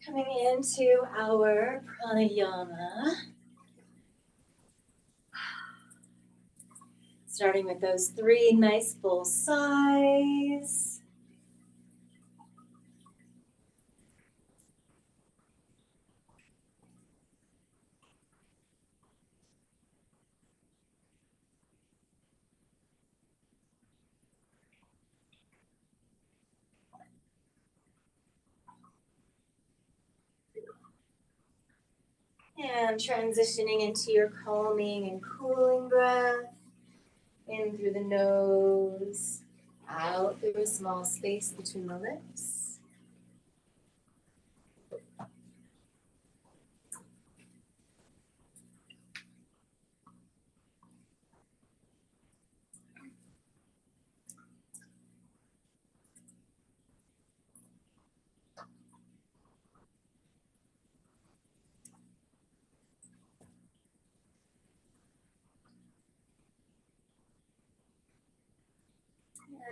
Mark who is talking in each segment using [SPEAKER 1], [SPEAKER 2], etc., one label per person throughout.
[SPEAKER 1] Coming into our pranayama. Starting with those 3 nice full sighs. And transitioning into your calming and cooling breath. In through the nose, out through a small space between the lips.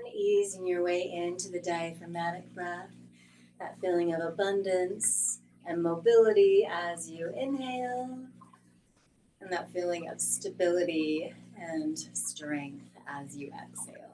[SPEAKER 1] And easing your way into the diaphragmatic breath, that feeling of abundance and mobility as you inhale, and that feeling of stability and strength as you exhale.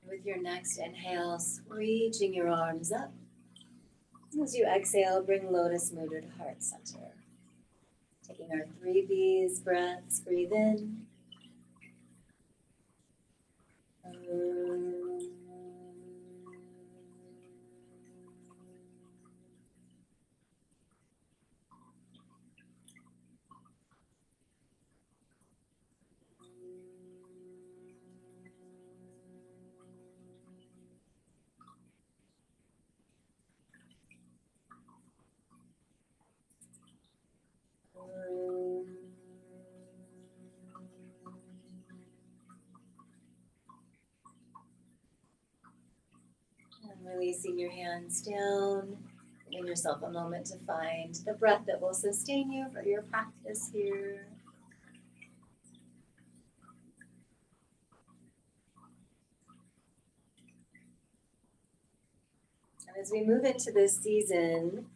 [SPEAKER 1] With your next inhale, reaching your arms up. As you exhale, bring lotus mudra to heart center. Taking our 3 B's breaths, breathe in. And releasing your hands down, giving yourself a moment to find the breath that will sustain you for your practice here. And as we move into this season,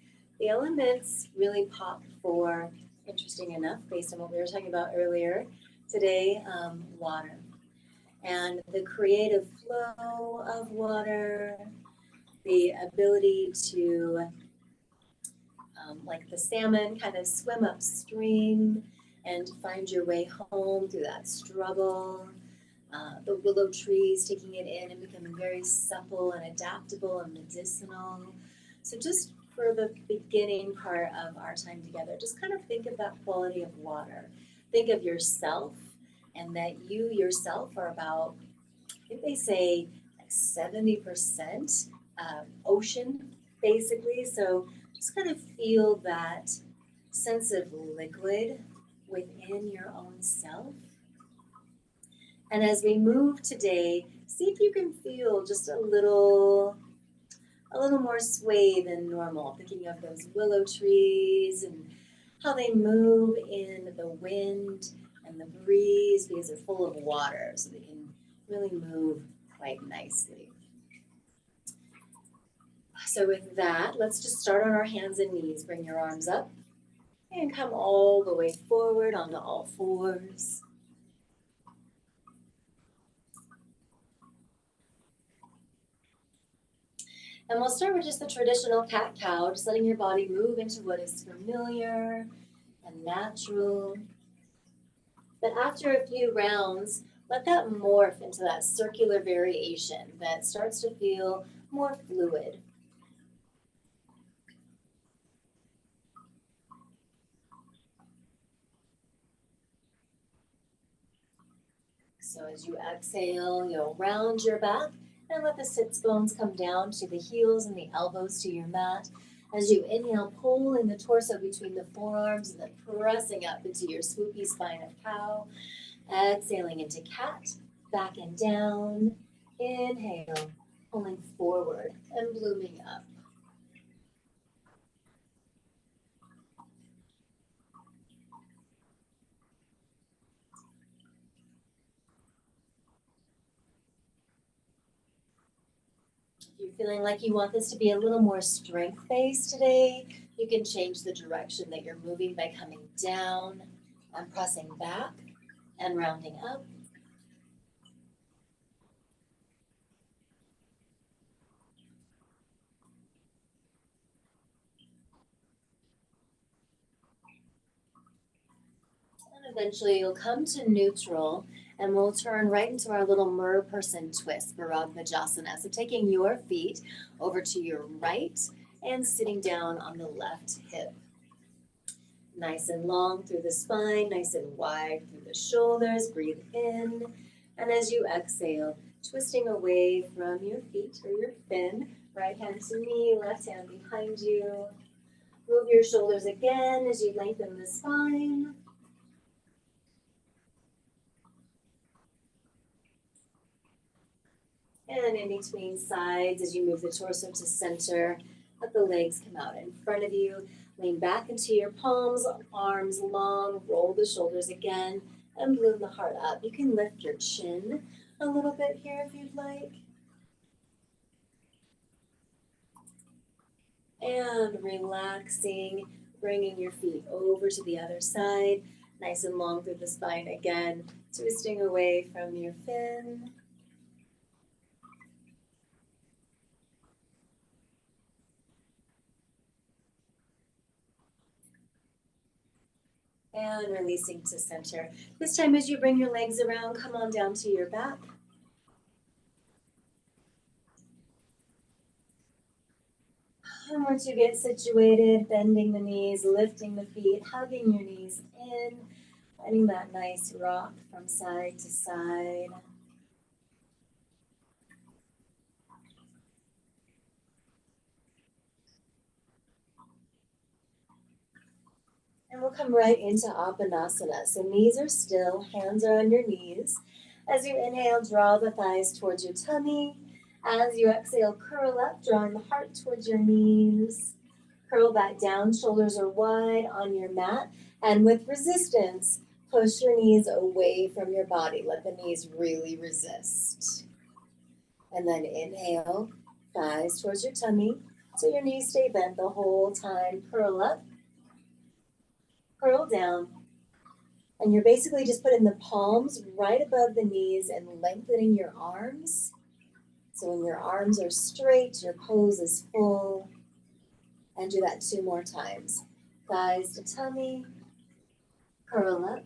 [SPEAKER 1] the elements really pop for, interesting enough, based on what we were talking about earlier today, water. And the creative flow of water, the ability to, like the salmon, kind of swim upstream and find your way home through that struggle. The willow trees, taking it in and becoming very supple and adaptable and medicinal. So just for the beginning part of our time together, just kind of think of that quality of water. Think of yourself, and that you yourself are about, I think they say, like 70% ocean, basically. So just kind of feel that sense of liquid within your own self. And as we move today, see if you can feel just a little more sway than normal. Thinking of those willow trees and how they move in the wind and the breeze because they're full of water, so they can really move quite nicely. So with that, let's just start on our hands and knees. Bring your arms up and come all the way forward onto all fours. And we'll start with just the traditional cat-cow, just letting your body move into what is familiar and natural. But after a few rounds, let that morph into that circular variation that starts to feel more fluid. So as you exhale, you'll round your back and let the sits bones come down to the heels and the elbows to your mat. As you inhale, pulling the torso between the forearms and then pressing up into your swoopy spine of cow. Exhaling into cat, back and down. Inhale, pulling forward and blooming up. If you're feeling like you want this to be a little more strength-based today, you can change the direction that you're moving by coming down and pressing back and rounding up. And eventually you'll come to neutral and we'll turn right into our little mer person twist, Bharadvajasana. So taking your feet over to your right and sitting down on the left hip. Nice and long through the spine, nice and wide through the shoulders. Breathe in. And as you exhale, twisting away from your feet or your fin, right hand to knee, left hand behind you. Move your shoulders again as you lengthen the spine. And in between sides, as you move the torso to center, let the legs come out in front of you. Lean back into your palms, arms long, roll the shoulders again, and bloom the heart up. You can lift your chin a little bit here if you'd like. And relaxing, bringing your feet over to the other side, nice and long through the spine again, twisting away from your fin. And releasing to center. This time as you bring your legs around, come on down to your back. And once you get situated, bending the knees, lifting the feet, hugging your knees in, finding that nice rock from side to side. And we'll come right into Apanasana. So knees are still, hands are on your knees. As you inhale, draw the thighs towards your tummy. As you exhale, curl up, drawing the heart towards your knees. Curl back down, shoulders are wide on your mat. And with resistance, push your knees away from your body. Let the knees really resist. And then inhale, thighs towards your tummy. So your knees stay bent the whole time. Curl up, curl down. And you're basically just putting the palms right above the knees and lengthening your arms. So when your arms are straight, your pose is full. And do that 2 more times. Thighs to tummy, curl up,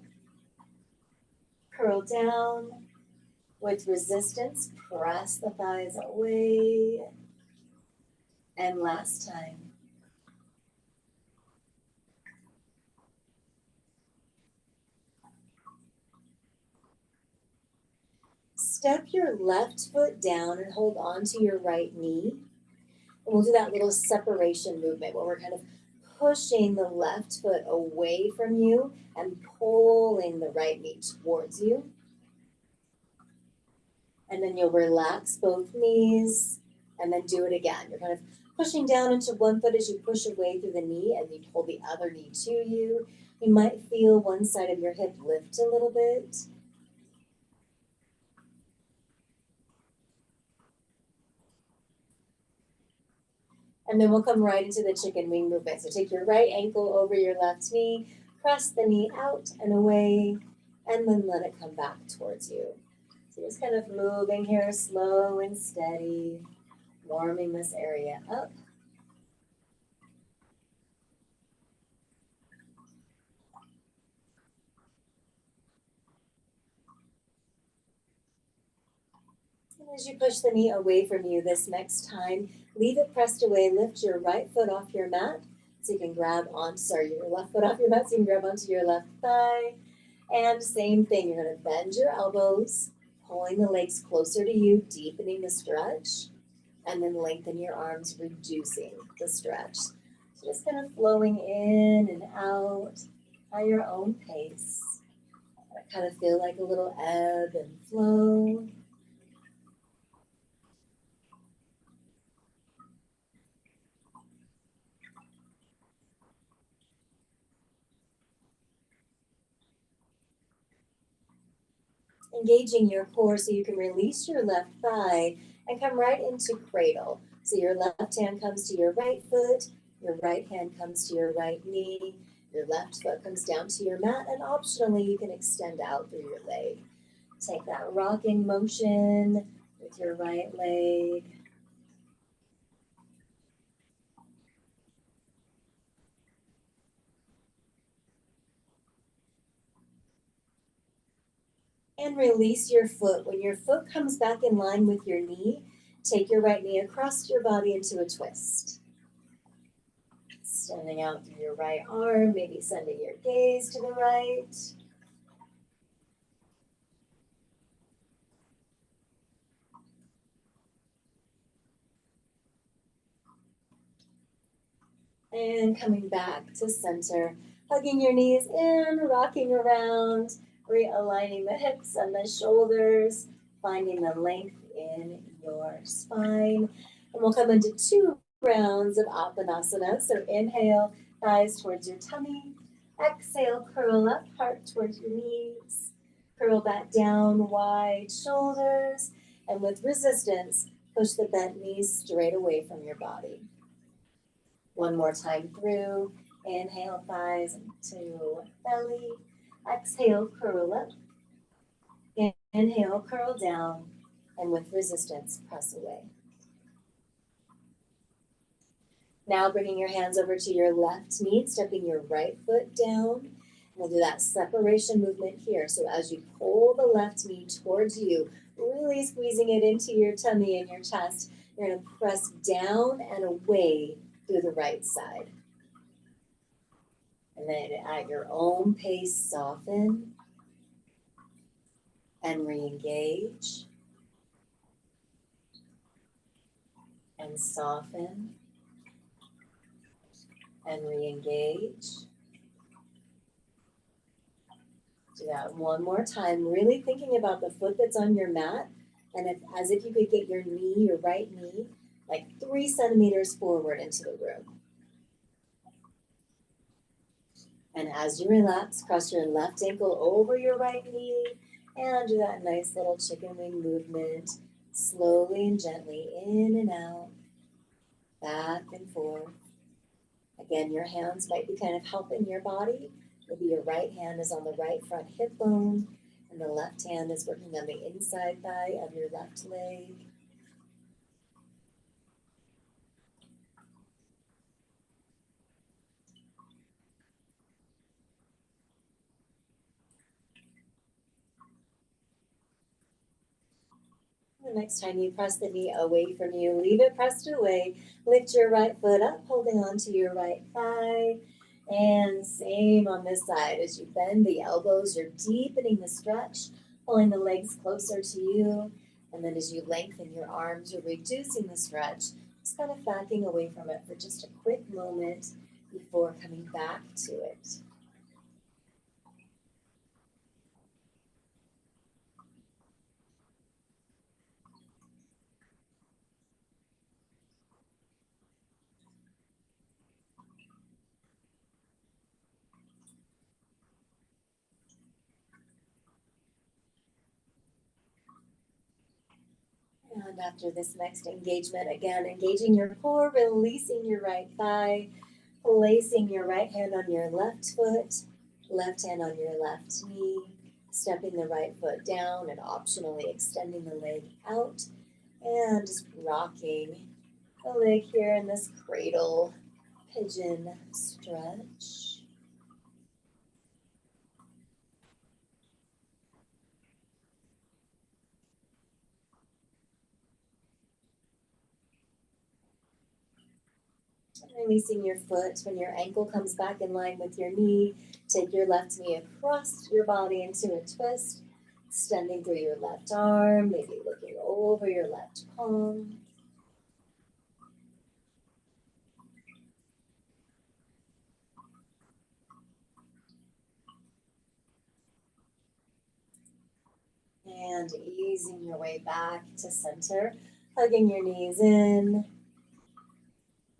[SPEAKER 1] curl down. With resistance, press the thighs away. And last time. Step your left foot down and hold on to your right knee. And we'll do that little separation movement where we're kind of pushing the left foot away from you and pulling the right knee towards you. And then you'll relax both knees and then do it again. You're kind of pushing down into one foot as you push away through the knee and you pull the other knee to you. You might feel one side of your hip lift a little bit. And then we'll come right into the chicken wing movement. So take your right ankle over your left knee, press the knee out and away, and then let it come back towards you. So just kind of moving here, slow and steady, warming this area up. And as you push the knee away from you this next time, leave it pressed away, lift your right foot off your mat so you can grab on, sorry, your left foot off your mat so you can grab onto your left thigh. And same thing, you're gonna bend your elbows, pulling the legs closer to you, deepening the stretch, and then lengthen your arms, reducing the stretch. So just kind of flowing in and out at your own pace. I kind of feel like a little ebb and flow. Engaging your core so you can release your left thigh and come right into cradle. So your left hand comes to your right foot, your right hand comes to your right knee, your left foot comes down to your mat, and optionally you can extend out through your leg. Take that rocking motion with your right leg. And release your foot. When your foot comes back in line with your knee, take your right knee across your body into a twist. Extending out through your right arm, maybe sending your gaze to the right. And coming back to center, hugging your knees in, rocking around, realigning the hips and the shoulders, finding the length in your spine. And we'll come into 2 rounds of Apanasana. So inhale, thighs towards your tummy. Exhale, curl up, heart towards your knees. Curl back down, wide shoulders. And with resistance, push the bent knees straight away from your body. One more time through. Inhale, thighs into belly. Exhale, curl up. Inhale, curl down. And with resistance, press away. Now bringing your hands over to your left knee, stepping your right foot down. We'll do that separation movement here. So as you pull the left knee towards you, really squeezing it into your tummy and your chest, you're going to press down and away through the right side. And then at your own pace, soften and re-engage. And soften and re-engage. Do that one more time, really thinking about the foot that's on your mat, and as if you could get your knee, your right knee, like 3 centimeters forward into the room. And as you relax, cross your left ankle over your right knee, and do that nice little chicken wing movement, slowly and gently in and out, back and forth. Again, your hands might be kind of helping your body. Maybe your right hand is on the right front hip bone, and the left hand is working on the inside thigh of your left leg. The next time you press the knee away from you, leave it pressed away. Lift your right foot up, holding on to your right thigh. And same on this side. As you bend the elbows, you're deepening the stretch, pulling the legs closer to you. And then as you lengthen your arms, you're reducing the stretch, just kind of backing away from it for just a quick moment before coming back to it. And after this next engagement, again, engaging your core, releasing your right thigh, placing your right hand on your left foot, left hand on your left knee, stepping the right foot down and optionally extending the leg out, and just rocking the leg here in this cradle pigeon stretch. Releasing your foot when your ankle comes back in line with your knee. Take your left knee across your body into a twist, extending through your left arm, maybe looking over your left palm. And easing your way back to center, hugging your knees in.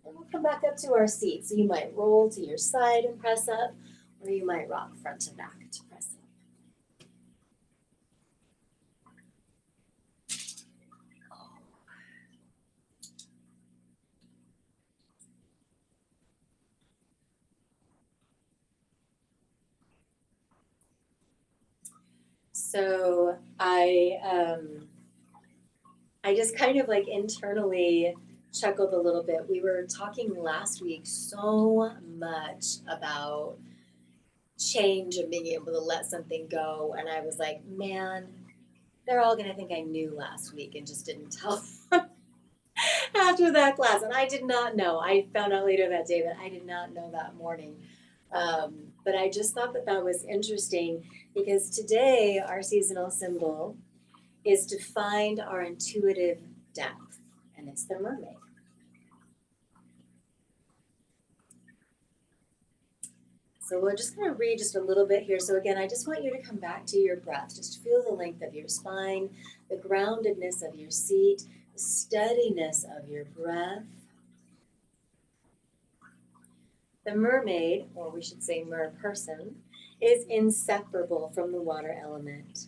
[SPEAKER 1] And we'll come back up to our seat. So you might roll to your side and press up, or you might rock front to back to press up. So I just kind of like internally chuckled a little bit. We were talking last week so much about change and being able to let something go. And I was like, man, they're all going to think I knew last week and just didn't tell them after that class. And I did not know. I found out later that day that I did not know that morning. But I just thought that that was interesting because today our seasonal symbol is to find our intuitive depth, and it's the mermaid. So we're just going to read just a little bit here. So again, I just want you to come back to your breath. Just feel the length of your spine, the groundedness of your seat, the steadiness of your breath. The mermaid, or we should say mer person, is inseparable from the water element.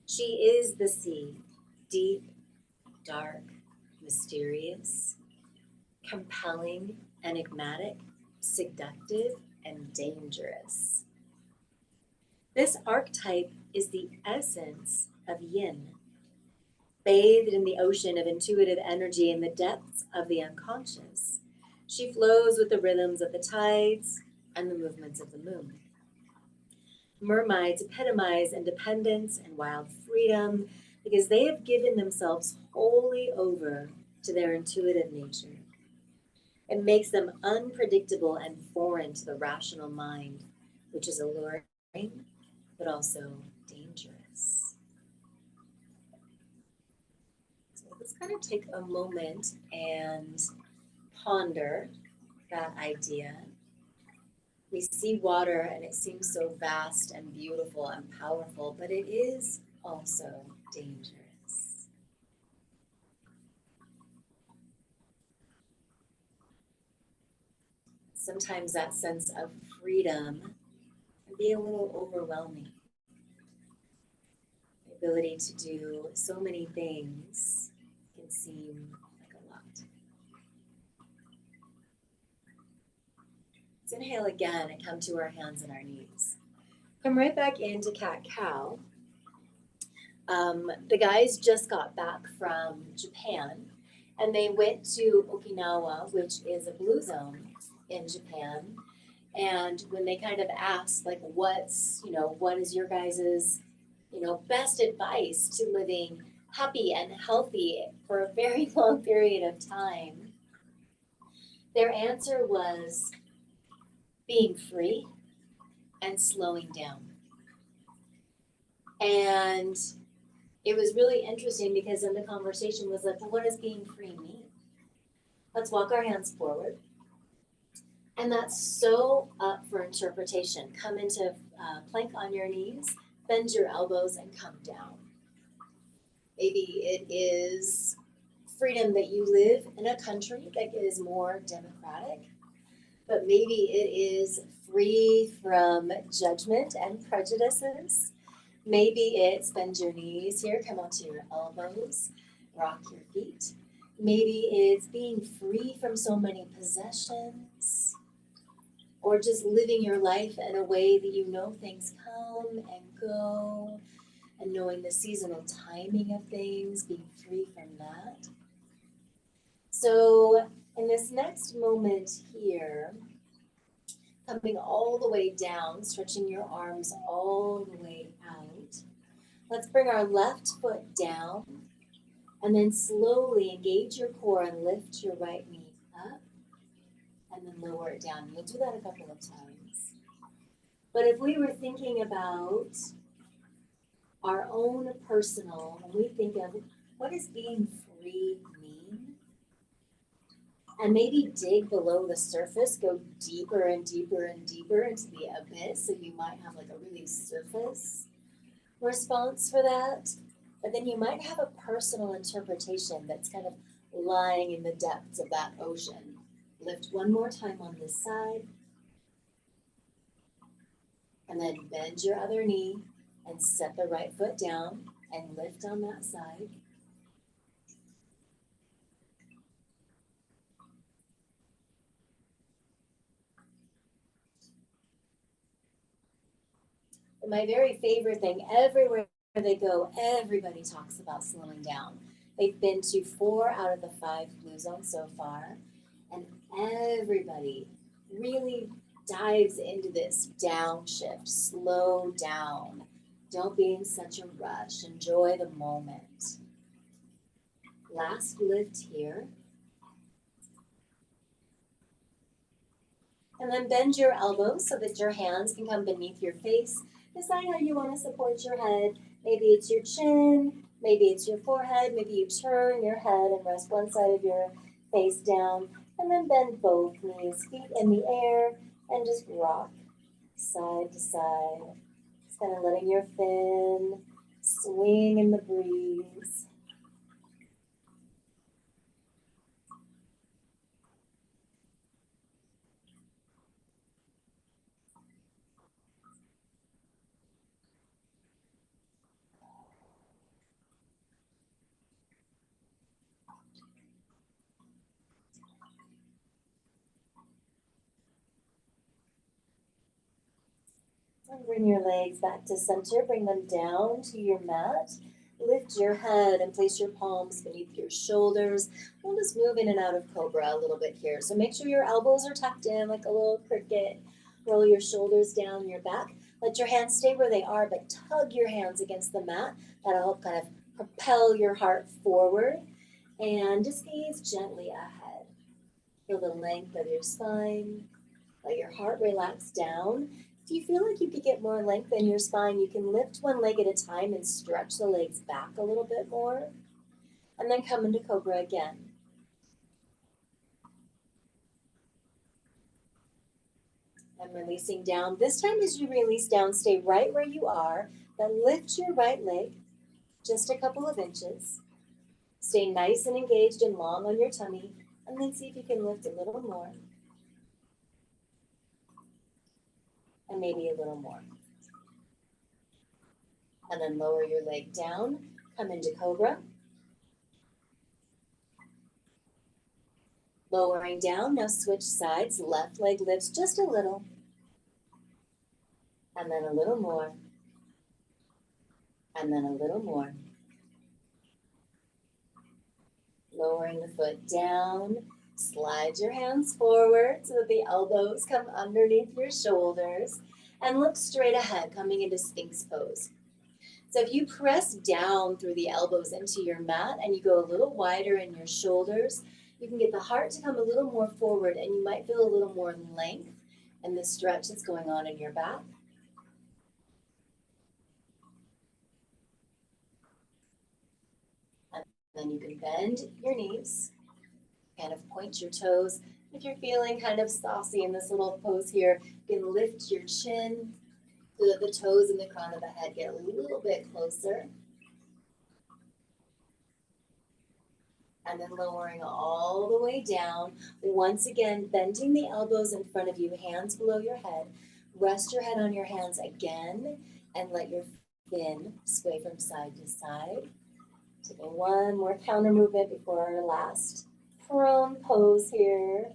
[SPEAKER 1] She is the sea, deep, dark, mysterious, compelling, enigmatic, seductive, and dangerous. This archetype is the essence of yin, bathed in the ocean of intuitive energy in the depths of the unconscious. She flows with the rhythms of the tides and the movements of the moon. Mermaids epitomize independence and wild freedom because they have given themselves wholly over to their intuitive nature. It makes them unpredictable and foreign to the rational mind, which is alluring but also dangerous. So let's kind of take a moment and ponder that idea. We see water and it seems so vast and beautiful and powerful, but it is also dangerous. Sometimes that sense of freedom can be a little overwhelming. The ability to do so many things can seem like a lot. Let's inhale again and come to our hands and our knees. Come right back into cat-cow. The guys just got back from Japan and they went to Okinawa, which is a blue zone in Japan. And when they kind of asked, like, what is your guys's, best advice to living happy and healthy for a very long period of time, their answer was being free and slowing down. And it was really interesting because then the conversation was like, well, what does being free mean? Let's walk our hands forward. And that's so up for interpretation. Come into plank on your knees, bend your elbows, and come down. Maybe it is freedom that you live in a country that is more democratic, but maybe it is free from judgment and prejudices. Maybe it's bend your knees here, come onto your elbows, rock your feet. Maybe it's being free from so many possessions, or just living your life in a way that you know things come and go, and knowing the seasonal timing of things, being free from that. So in this next moment here, coming all the way down, stretching your arms all the way out, let's bring our left foot down and then slowly engage your core and lift your right knee up. and then lower it down. You'll do that a couple of times. But if we were thinking about our own personal, when we think of what does being free mean, and maybe dig below the surface, go deeper and deeper and deeper into the abyss, so you might have like a really surface response for that. But then you might have a personal interpretation that's kind of lying in the depths of that ocean. Lift one more time on this side, and then bend your other knee and set the right foot down and lift on that side. And my very favorite thing, everywhere they go, everybody talks about slowing down. They've been to 4 out of the 5 blue zones so far, and everybody really dives into this downshift. Slow down. Don't be in such a rush. Enjoy the moment. Last lift here. And then bend your elbows so that your hands can come beneath your face. Decide how you want to support your head. Maybe it's your chin, maybe it's your forehead, maybe you turn your head and rest one side of your face down. And then bend both knees, feet in the air, and just rock side to side. Just kind of letting your fin swing in the breeze. And bring your legs back to center. Bring them down to your mat. Lift your head and place your palms beneath your shoulders. We'll just move in and out of cobra a little bit here. So make sure your elbows are tucked in like a little cricket. Roll your shoulders down your back. Let your hands stay where they are, but tug your hands against the mat. That'll help kind of propel your heart forward. And just gaze gently ahead. Feel the length of your spine. Let your heart relax down. If you feel like you could get more length in your spine, you can lift one leg at a time and stretch the legs back a little bit more. And then come into cobra again. And releasing down. This time as you release down, stay right where you are. Then lift your right leg just a couple of inches. Stay nice and engaged and long on your tummy. And then see if you can lift a little more. And maybe a little more. And then lower your leg down. Come into cobra. Lowering down, now switch sides. Left leg lifts just a little. And then a little more. And then a little more. Lowering the foot down. Slide your hands forward so that the elbows come underneath your shoulders. And look straight ahead, coming into Sphinx pose. So if you press down through the elbows into your mat and you go a little wider in your shoulders, you can get the heart to come a little more forward and you might feel a little more length in the stretch that's going on in your back. And then you can bend your knees, kind of point your toes. If you're feeling kind of saucy in this little pose here, you can lift your chin so that the toes and the crown of the head get a little bit closer. And then lowering all the way down. Once again, bending the elbows in front of you, hands below your head. Rest your head on your hands again and let your fin sway from side to side. Taking one more counter movement before our last prone pose here.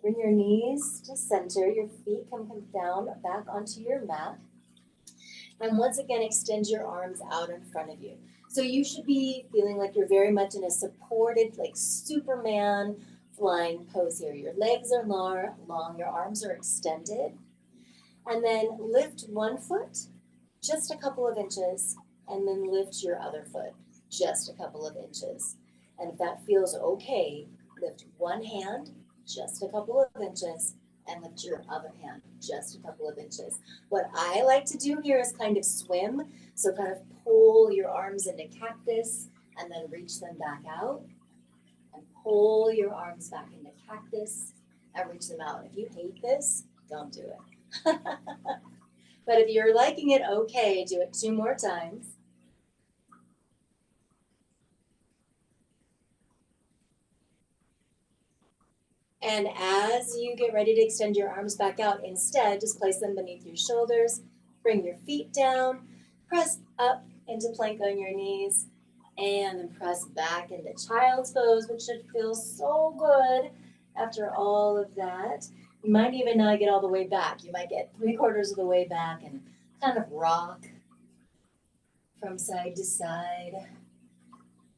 [SPEAKER 1] Bring your knees to center. Your feet come down back onto your mat. And once again, extend your arms out in front of you. So you should be feeling like you're very much in a supported, like Superman flying pose here. Your legs are long, your arms are extended. And then lift one foot just a couple of inches, and then lift your other foot just a couple of inches. And if that feels okay, lift one hand just a couple of inches and lift your other hand just a couple of inches. What I like to do here is kind of swim. So kind of pull your arms into cactus and then reach them back out and pull your arms back into cactus and reach them out. If you hate this, don't do it. But if you're liking it, okay, do it 2 more times. And as you get ready to extend your arms back out, instead, just place them beneath your shoulders, bring your feet down, press up into plank on your knees, and then press back into child's pose, which should feel so good after all of that. You might even not get all the way back. You might get 3/4 of the way back and kind of rock from side to side,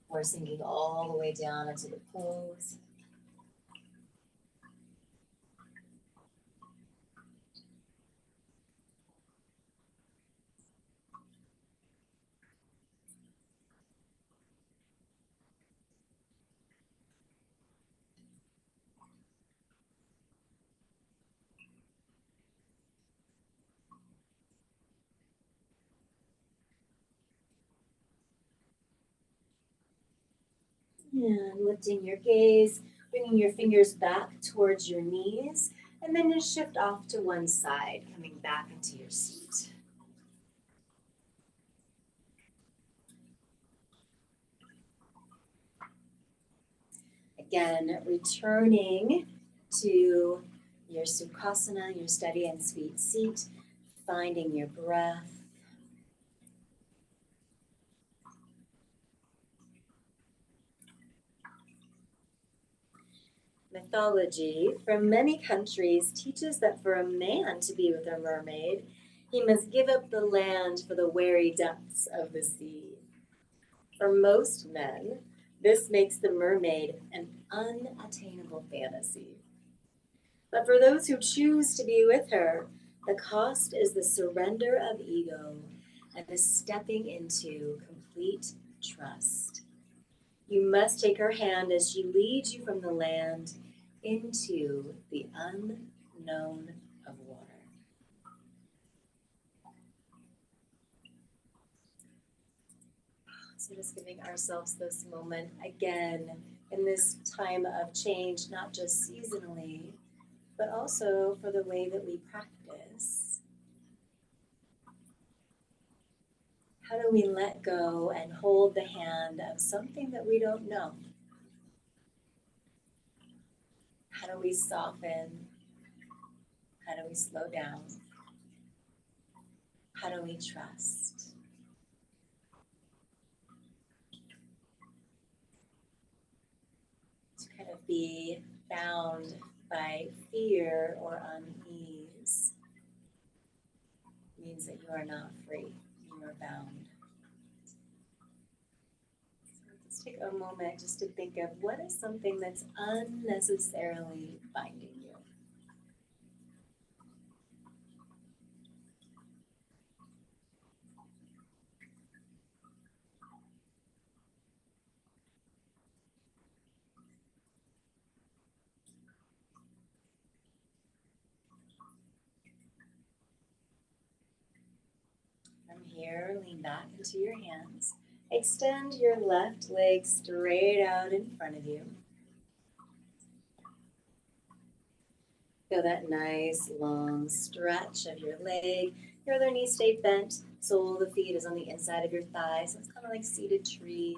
[SPEAKER 1] or sinking all the way down into the pose. And lifting your gaze, bringing your fingers back towards your knees, and then just shift off to one side, coming back into your seat. Again, returning to your Sukhasana, your steady and sweet seat, finding your breath. Mythology from many countries teaches that for a man to be with a mermaid, he must give up the land for the wary depths of the sea. For most men, this makes the mermaid an unattainable fantasy. But for those who choose to be with her, the cost is the surrender of ego and the stepping into complete trust. You must take her hand as she leads you from the land into the unknown of water. So just giving ourselves this moment again in this time of change, not just seasonally, but also for the way that we practice. How do we let go and hold the hand of something that we don't know? How do we soften? How do we slow down? How do we trust? To kind of be bound by fear or unease means that you are not free, you are bound. So let's take a moment just to think of what is something that's unnecessarily binding you. From here, lean back into your hands. Extend your left leg straight out in front of you. Feel that nice long stretch of your leg. Your other knee stayed bent. Sole of the feet is on the inside of your thighs. So it's kind of like seated tree.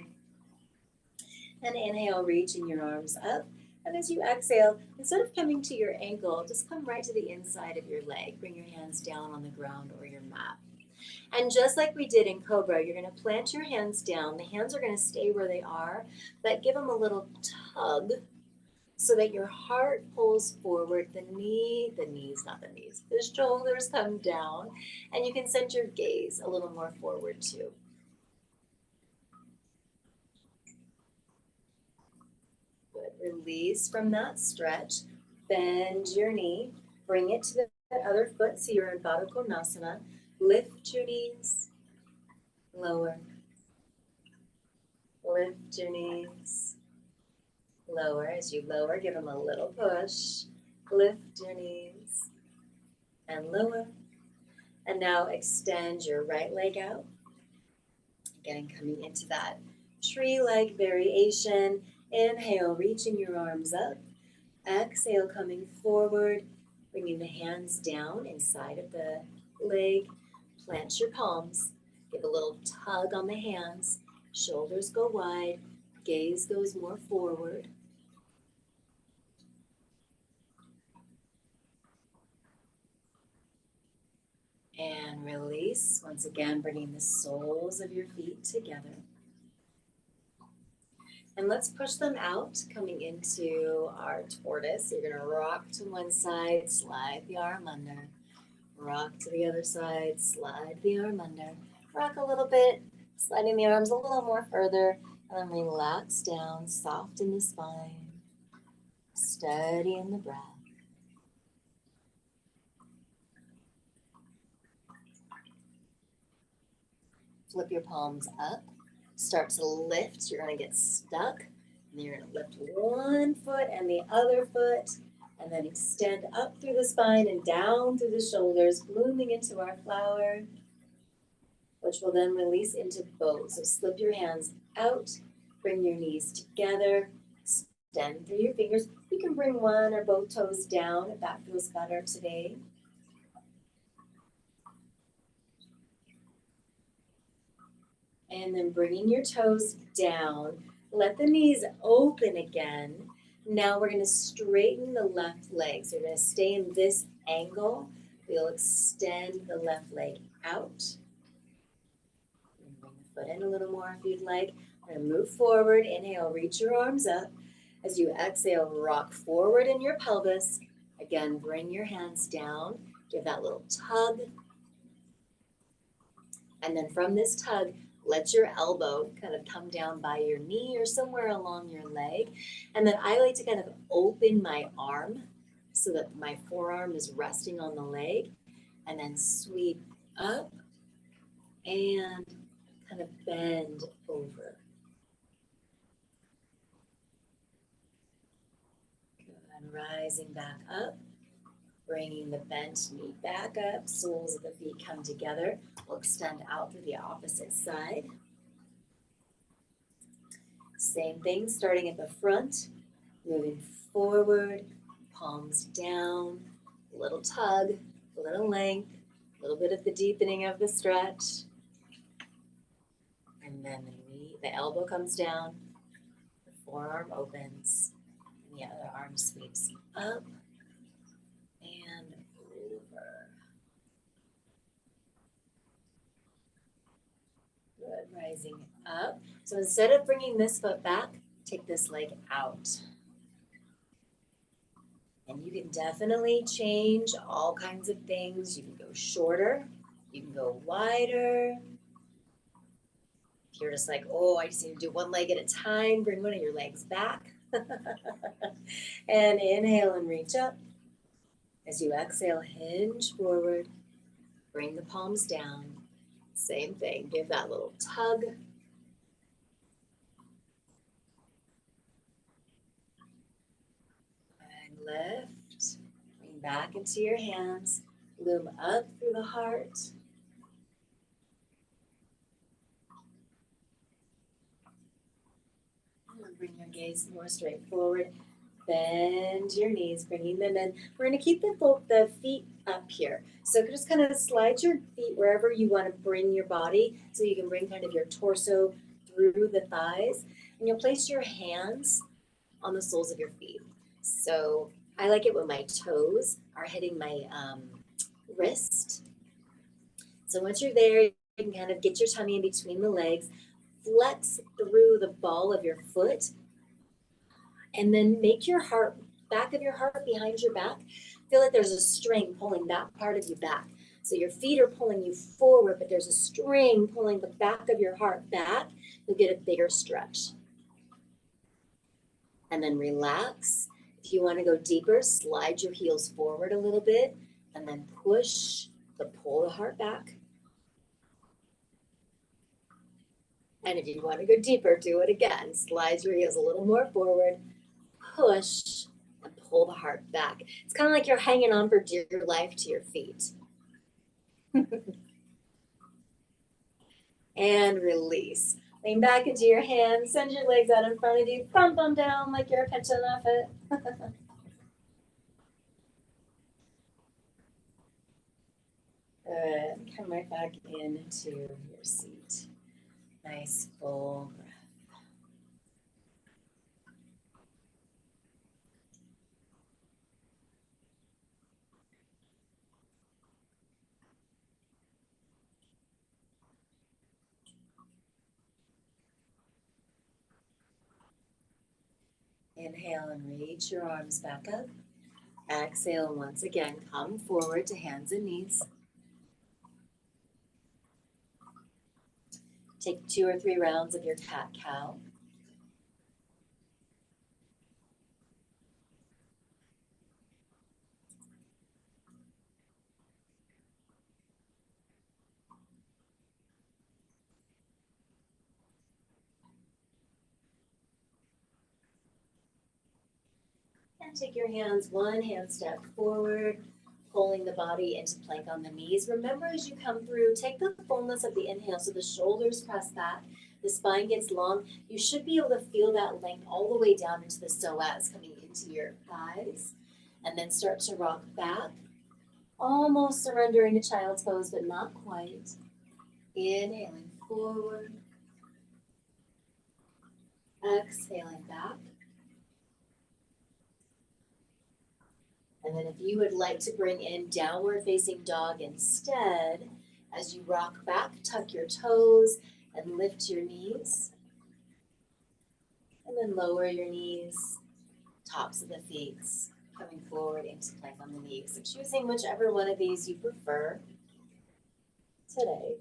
[SPEAKER 1] And inhale, reaching your arms up. And as you exhale, instead of coming to your ankle, just come right to the inside of your leg. Bring your hands down on the ground or your mat. And just like we did in Cobra, you're going to plant your hands down. The hands are going to stay where they are, but give them a little tug so that your heart pulls forward, the shoulders come down, and you can send your gaze a little more forward too. Good. Release from that stretch. Bend your knee. Bring it to the other foot so you're in Baddha Konasana. Lift your knees. Lower. Lift your knees. Lower. As you lower, give them a little push. Lift your knees. And lower. And now extend your right leg out. Again, coming into that tree-like variation. Inhale, reaching your arms up. Exhale, coming forward, bringing the hands down inside of the leg. Plant your palms. Give a little tug on the hands. Shoulders go wide. Gaze goes more forward. And release. Once again, bringing the soles of your feet together. And let's push them out, coming into our tortoise. You're going to rock to one side, slide the arm under. Rock to the other side, slide the arm under. Rock a little bit, sliding the arms a little more further, and then relax down, soften the spine, steady in the breath. Flip your palms up, start to lift. You're going to get stuck, and you're going to lift one foot and the other foot, and then extend up through the spine and down through the shoulders, blooming into our flower, which will then release into boat. So slip your hands out, bring your knees together, extend through your fingers. You can bring one or both toes down if that feels better today. And then bringing your toes down, let the knees open again. Now we're going to straighten the left leg. So you're going to stay in this angle. We'll extend the left leg out. Bring the foot in a little more if you'd like. We're going to move forward. Inhale, reach your arms up. As you exhale, rock forward in your pelvis. Again, bring your hands down. Give that little tug. And then from this tug, let your elbow kind of come down by your knee or somewhere along your leg. And then I like to kind of open my arm so that my forearm is resting on the leg. And then sweep up and kind of bend over. Good. Rising back up. Bringing the bent knee back up, soles of the feet come together. We'll extend out through the opposite side. Same thing, starting at the front, moving forward, palms down, a little tug, a little length, a little bit of the deepening of the stretch. And then the elbow comes down, the forearm opens, and the other arm sweeps up and over. Good, rising up. So instead of bringing this foot back, take this leg out. And you can definitely change all kinds of things. You can go shorter, you can go wider. If you're just like, oh, I just need to do one leg at a time, bring one of your legs back. And inhale and reach up. As you exhale, hinge forward, bring the palms down. Same thing, give that little tug. And lift, bring back into your hands, loom up through the heart. And bring your gaze more straight forward. Bend your knees, bringing them in. We're going to keep the feet up here. So just kind of slide your feet wherever you want to bring your body. So you can bring kind of your torso through the thighs. And you'll place your hands on the soles of your feet. So I like it when my toes are hitting my wrist. So once you're there, you can kind of get your tummy in between the legs. Flex through the ball of your foot. And then make your heart, back of your heart behind your back, feel like there's a string pulling that part of you back. So your feet are pulling you forward, but there's a string pulling the back of your heart back. You'll get a bigger stretch. And then relax. If you want to go deeper, slide your heels forward a little bit and then push, but pull the heart back. And if you want to go deeper, do it again. Slide your heels a little more forward, push, and pull the heart back. It's kind of like you're hanging on for dear life to your feet. And release. Lean back into your hands, send your legs out in front of you, pump them down like you're catching off it. Good. Come right back into your seat. Nice full breath. Inhale and reach your arms back up. Exhale, once again, come forward to hands and knees. Take 2 or 3 rounds of your cat-cow. And take your hands, one hand step forward, pulling the body into plank on the knees. Remember, as you come through, take the fullness of the inhale so the shoulders press back, the spine gets long. You should be able to feel that length all the way down into the psoas, coming into your thighs, and then start to rock back, almost surrendering to child's pose, but not quite. Inhaling forward, exhaling back. And then if you would like to bring in downward facing dog instead, as you rock back, tuck your toes and lift your knees. And then lower your knees, tops of the feet, coming forward into plank on the knees. So choosing whichever one of these you prefer today.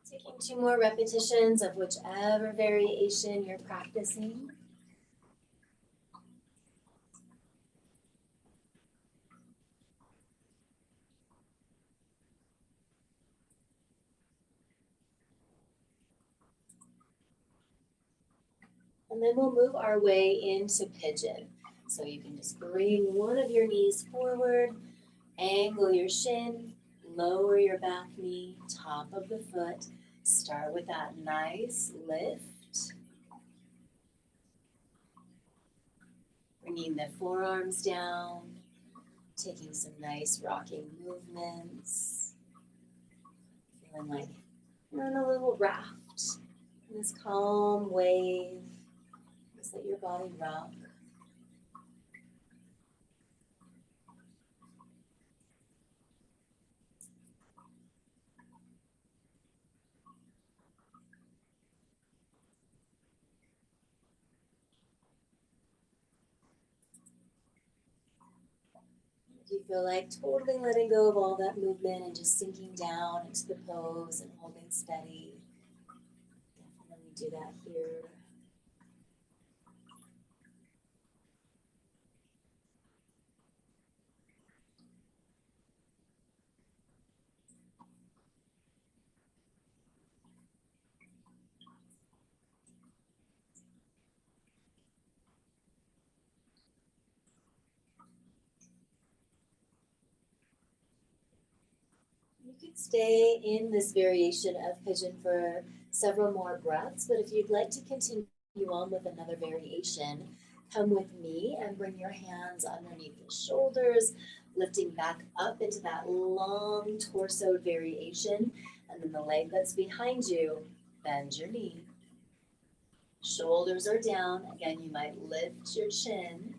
[SPEAKER 1] Taking 2 more repetitions of whichever variation you're practicing. And then we'll move our way into pigeon. So you can just bring one of your knees forward, angle your shin, lower your back knee, top of the foot. Start with that nice lift. Bringing the forearms down, taking some nice rocking movements. Feeling like you're in a little raft in this calm wave. Just let your body rock. If you feel like totally letting go of all that movement and just sinking down into the pose and holding steady, definitely do that here. You could stay in this variation of pigeon for several more breaths, but if you'd like to continue on with another variation, come with me and bring your hands underneath the shoulders, lifting back up into that long torso variation, and then the leg that's behind you, bend your knee. Shoulders are down. Again, you might lift your chin.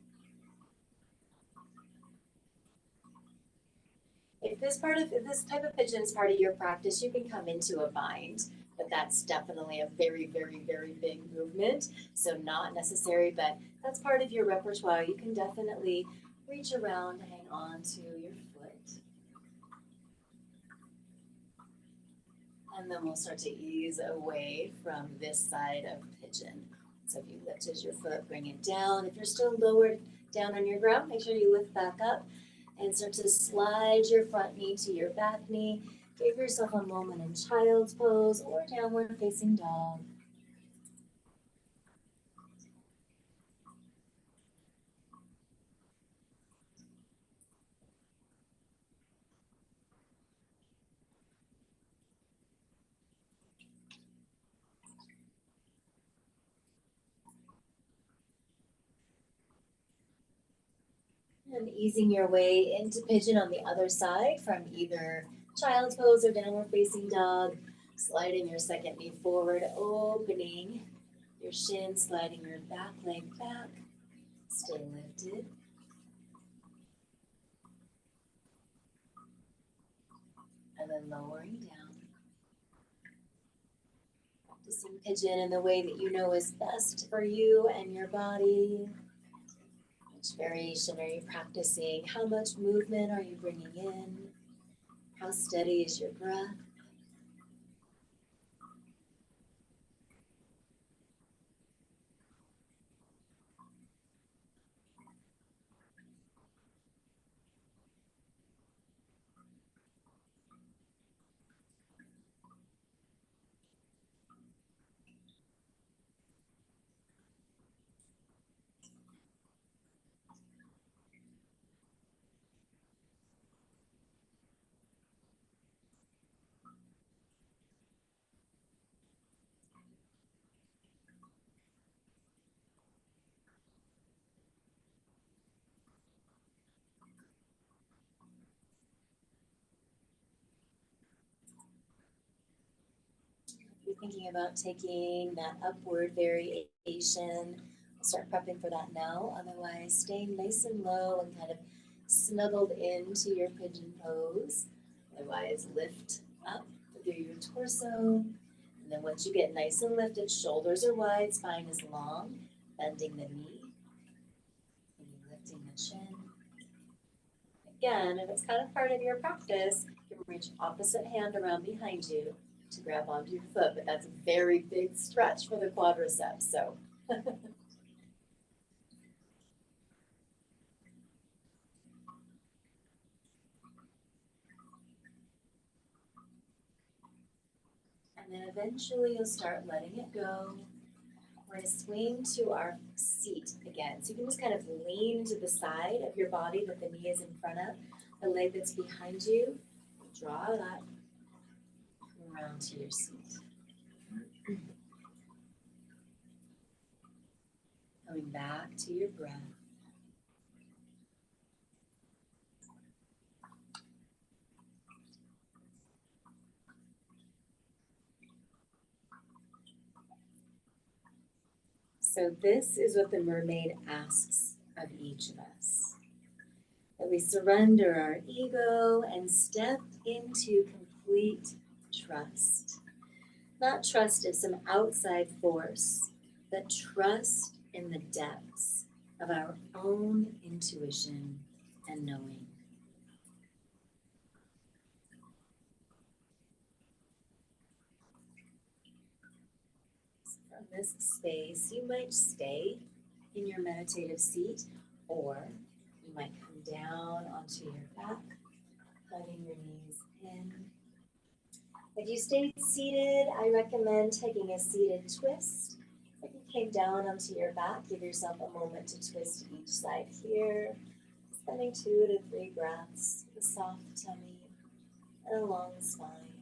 [SPEAKER 1] If this type of pigeon is part of your practice, you can come into a bind, but that's definitely a very, very, very big movement. So not necessary, but that's part of your repertoire. You can definitely reach around, hang on to your foot. And then we'll start to ease away from this side of pigeon. So if you lifted your foot, bring it down. If you're still lowered down on your ground, make sure you lift back up and start to slide your front knee to your back knee. Give yourself a moment in child's pose or downward facing dog. And easing your way into pigeon on the other side from either child's pose or downward facing dog. Sliding your second knee forward, opening your shin, sliding your back leg back. Stay lifted. And then lowering down. Practicing pigeon in the way that you know is best for you and your body. Which variation are you practicing? How much movement are you bringing in? How steady is your breath? You're thinking about taking that upward variation. Start prepping for that now. Otherwise, staying nice and low and kind of snuggled into your pigeon pose. Otherwise, lift up through your torso. And then once you get nice and lifted, shoulders are wide, spine is long, bending the knee, maybe lifting the chin. Again, if it's kind of part of your practice, you can reach opposite hand around behind you to grab onto your foot, but that's a very big stretch for the quadriceps. So and then eventually you'll start letting it go. We're going to swing to our seat again. So you can just kind of lean to the side of your body that the knee is in front of, the leg that's behind you. Draw it up, around to your seat. Coming back to your breath. So this is what the mermaid asks of each of us. That we surrender our ego and step into complete trust. Not trust in some outside force, but trust in the depths of our own intuition and knowing. So from this space, you might stay in your meditative seat, or you might come down onto your back, hugging your knees in. If you stayed seated, I recommend taking a seated twist. If you came down onto your back, give yourself a moment to twist each side here, spending 2 to 3 breaths with a soft tummy and a long spine.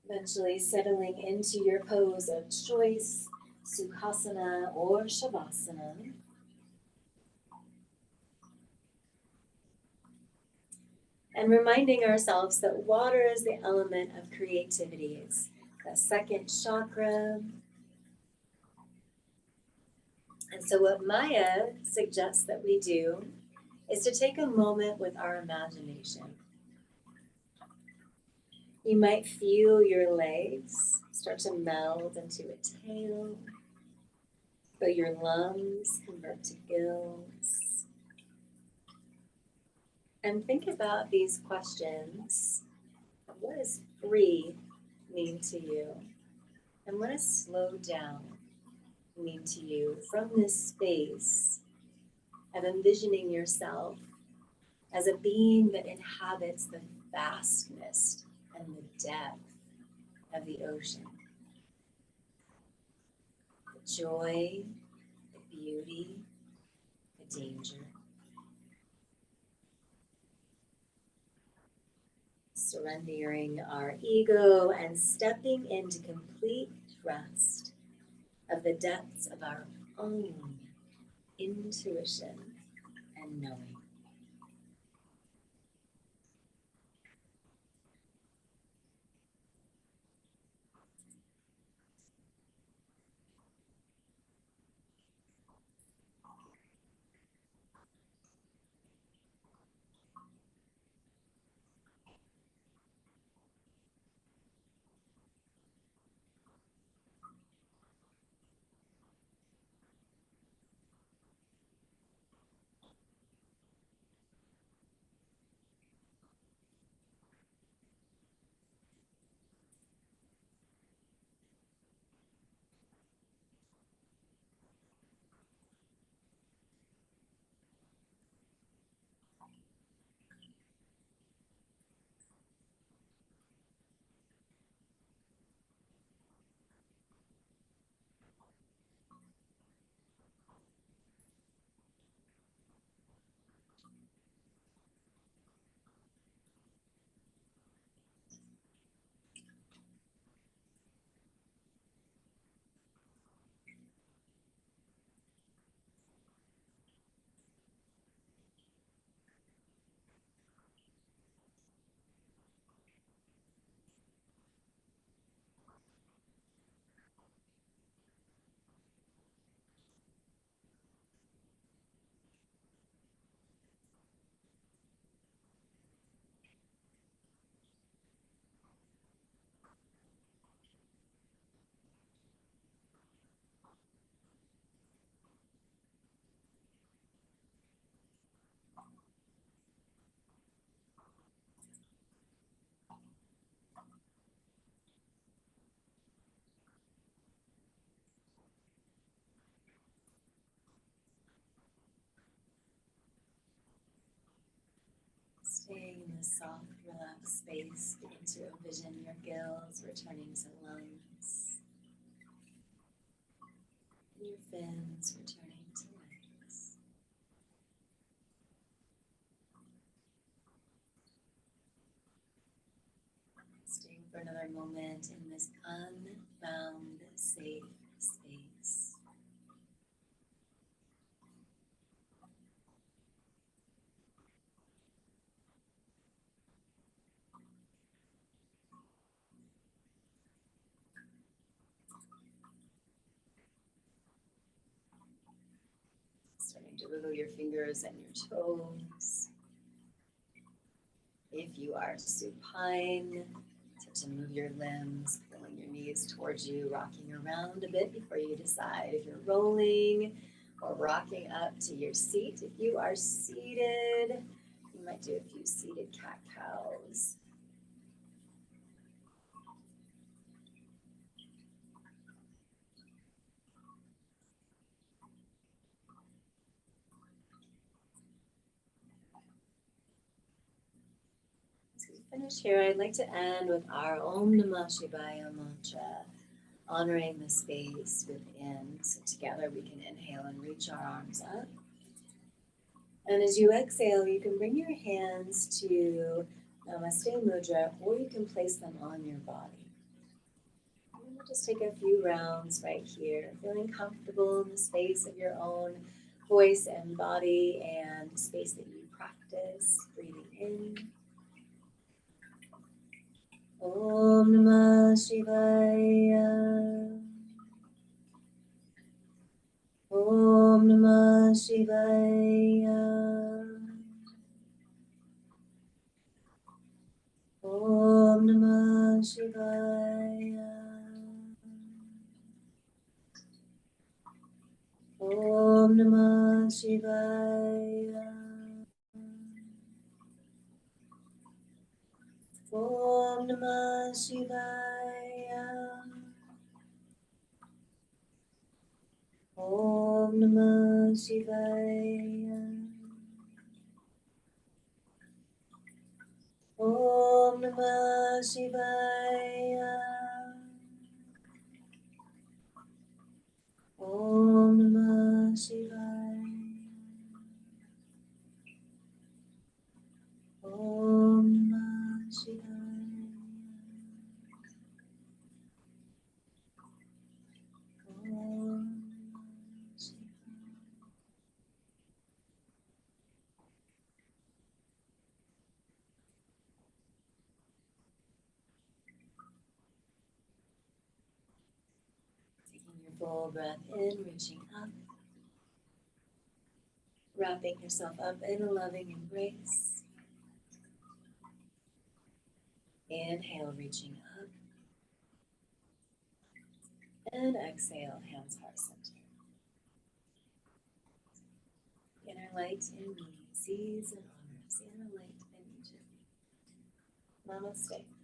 [SPEAKER 1] Eventually settling into your pose of choice, Sukhasana or Shavasana. And reminding ourselves that water is the element of creativity. It's the second chakra. And so, what Maya suggests that we do is to take a moment with our imagination. You might feel your legs start to meld into a tail, feel your lungs convert to gills. And think about these questions. What does free mean to you? And what does slow down mean to you from this space of envisioning yourself as a being that inhabits the vastness and the depth of the ocean? The joy, the beauty, the danger. Surrendering our ego and stepping into complete trust of the depths of our own intuition and knowing. Staying in this soft, relaxed space, begin to envision your gills returning to lungs, and your fins returning to legs. Staying for another moment in this unbound, safe space. Starting to wiggle your fingers and your toes. If you are supine, start to move your limbs, pulling your knees towards you, rocking around a bit before you decide if you're rolling or rocking up to your seat. If you are seated, you might do a few seated cat cows. As we finish here, I'd like to end with our Om Namah Shivaya mantra, honoring the space within. So together we can inhale and reach our arms up. And as you exhale, you can bring your hands to Namaste Mudra, or you can place them on your body. Just take a few rounds right here, feeling comfortable in the space of your own voice and body and the space that you practice. Breathing in. Om Namah Shivaya. Om Namah Shivaya. Om Namah Shivaya. Om Namah Shivaya. Om Namah Shivaya. Om Namah Shivaya. Om Namah Shivaya. Om Namah Shivaya. Om Namah Shivaya. Om Taking your full breath in, reaching up, wrapping yourself up in a loving embrace. Inhale, reaching up, and exhale, hands heart center. Inner light in me sees and honors the inner light in each of you. Namaste.